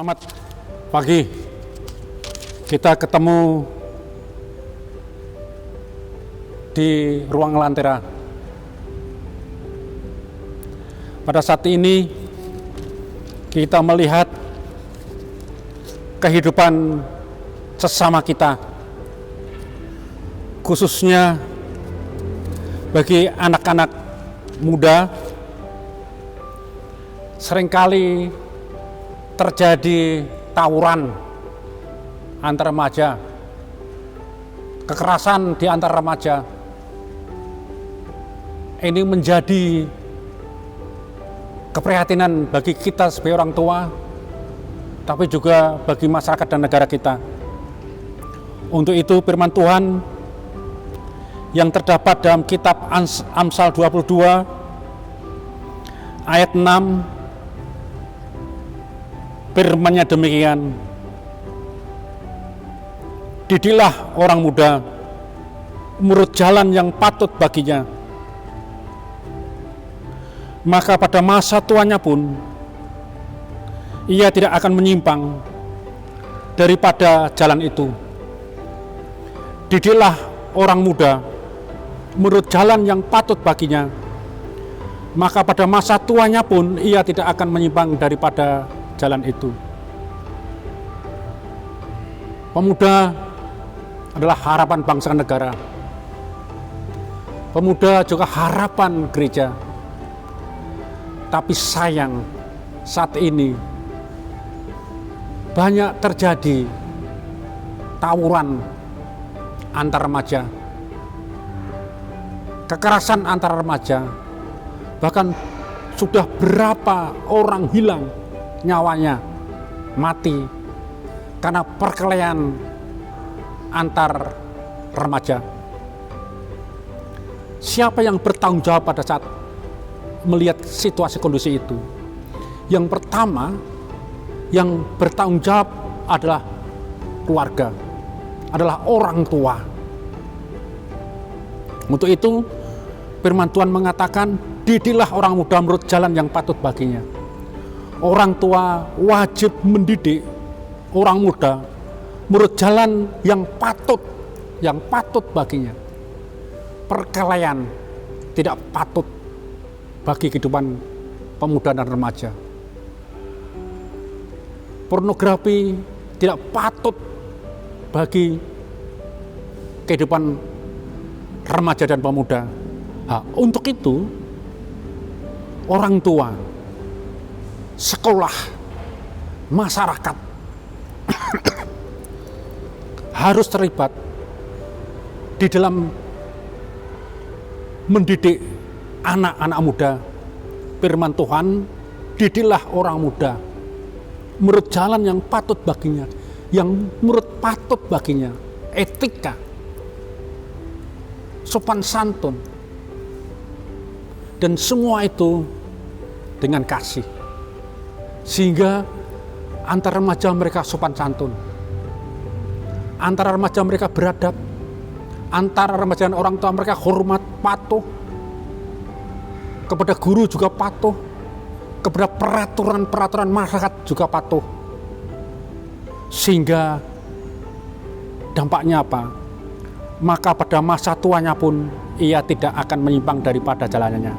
Selamat pagi. Kita ketemu di ruang Lantera. Pada saat ini kita melihat kehidupan sesama kita, khususnya bagi anak-anak muda. Seringkali terjadi tawuran antar remaja, kekerasan di antar remaja. Ini menjadi keprihatinan bagi kita sebagai orang tua, tapi juga bagi masyarakat dan negara kita. Untuk itu firman Tuhan yang terdapat dalam kitab Amsal 22 ayat 6, firman-Nya demikian, didilah orang muda menurut jalan yang patut baginya, maka pada masa tuanya pun ia tidak akan menyimpang daripada jalan itu. Didilah orang muda menurut jalan yang patut baginya, maka pada masa tuanya pun ia tidak akan menyimpang daripada jalan itu. Pemuda adalah harapan bangsa dan negara. Pemuda juga harapan gereja. Tapi sayang, saat ini banyak terjadi tawuran antar remaja, kekerasan antar remaja, bahkan sudah berapa orang hilang nyawanya, mati karena perkelahian antar remaja. Siapa yang bertanggung jawab pada saat melihat situasi kondisi itu? Yang pertama yang bertanggung jawab adalah keluarga, adalah orang tua. Untuk itu firman Tuhan mengatakan, didilah orang muda menurut jalan yang patut baginya. Orang tua wajib mendidik orang muda menurut jalan yang patut baginya. Perkelahian tidak patut bagi kehidupan pemuda dan remaja. Pornografi tidak patut bagi kehidupan remaja dan pemuda. Untuk itu orang tua, sekolah, masyarakat harus terlibat di dalam mendidik anak-anak muda. Firman Tuhan, didilah orang muda menurut jalan yang patut baginya, yang menurut patut baginya, etika, sopan santun, dan semua itu dengan kasih, sehingga antar remaja mereka sopan santun, antara remaja mereka beradab, antara remaja dan orang tua mereka hormat, patuh, kepada guru juga patuh, kepada peraturan-peraturan masyarakat juga patuh. Sehingga dampaknya apa? Maka pada masa tuanya pun ia tidak akan menyimpang daripada jalannya.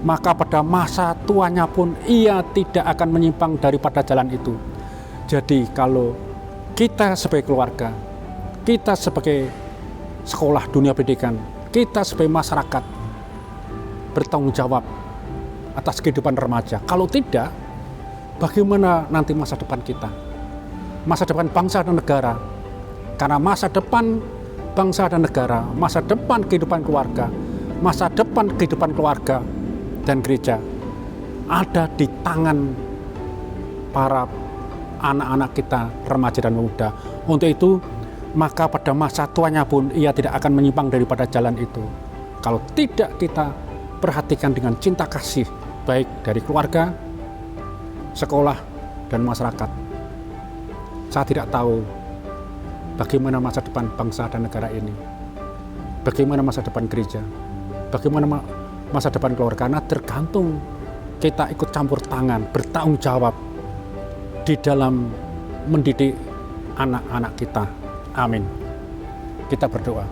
Maka pada masa tuanya pun ia tidak akan menyimpang daripada jalan itu. Jadi kalau kita sebagai keluarga, kita sebagai sekolah dunia pendidikan, kita sebagai masyarakat bertanggung jawab atas kehidupan remaja. Kalau tidak, bagaimana nanti masa depan kita? Masa depan bangsa dan negara. Karena masa depan bangsa dan negara, masa depan kehidupan keluarga, masa depan kehidupan keluarga dan gereja ada di tangan para anak-anak kita, remaja dan pemuda. Untuk itu, maka pada masa tuanya pun ia tidak akan menyimpang daripada jalan itu. Kalau tidak kita perhatikan dengan cinta kasih, baik dari keluarga, sekolah, dan masyarakat. Saya tidak tahu bagaimana masa depan bangsa dan negara ini, bagaimana masa depan gereja, bagaimana masa depan keluarga, karena tergantung kita ikut campur tangan, bertanggung jawab di dalam mendidik anak-anak kita. Amin. Kita berdoa.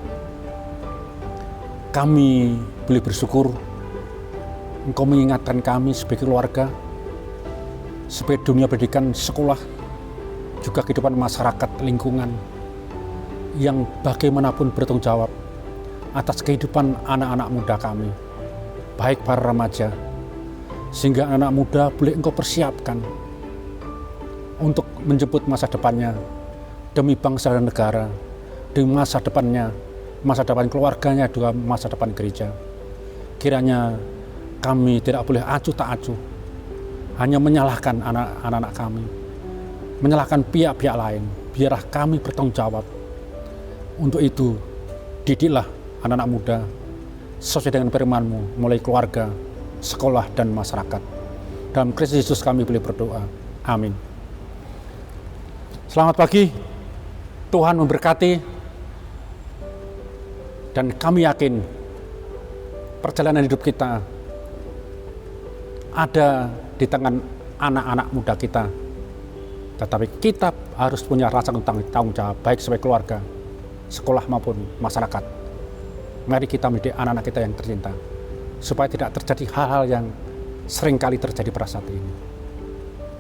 Kami boleh bersyukur Engkau mengingatkan kami sebagai keluarga, sebagai dunia pendidikan sekolah, juga kehidupan masyarakat lingkungan yang bagaimanapun bertanggung jawab atas kehidupan anak-anak muda kami, baik para remaja, sehingga anak muda boleh Engkau persiapkan untuk menjemput masa depannya demi bangsa dan negara, demi masa depannya, masa depan keluarganya, juga masa depan gereja. Kiranya kami tidak boleh acuh tak acuh, hanya menyalahkan anak-anak kami, menyalahkan pihak-pihak lain. Biarlah kami bertanggung jawab. Untuk itu, didiklah anak-anak muda sesuai dengan firman-Mu, mulai keluarga, sekolah, dan masyarakat. Dalam Kristus Yesus kami boleh berdoa. Amin. Selamat pagi, Tuhan memberkati, dan kami yakin perjalanan hidup kita ada di tangan anak-anak muda kita. Tetapi kita harus punya rasa tanggung jawab, baik sebagai keluarga, sekolah maupun masyarakat. Mari kita mendidik anak-anak kita yang tercinta, supaya tidak terjadi hal-hal yang seringkali terjadi pada saat ini.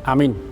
Amin.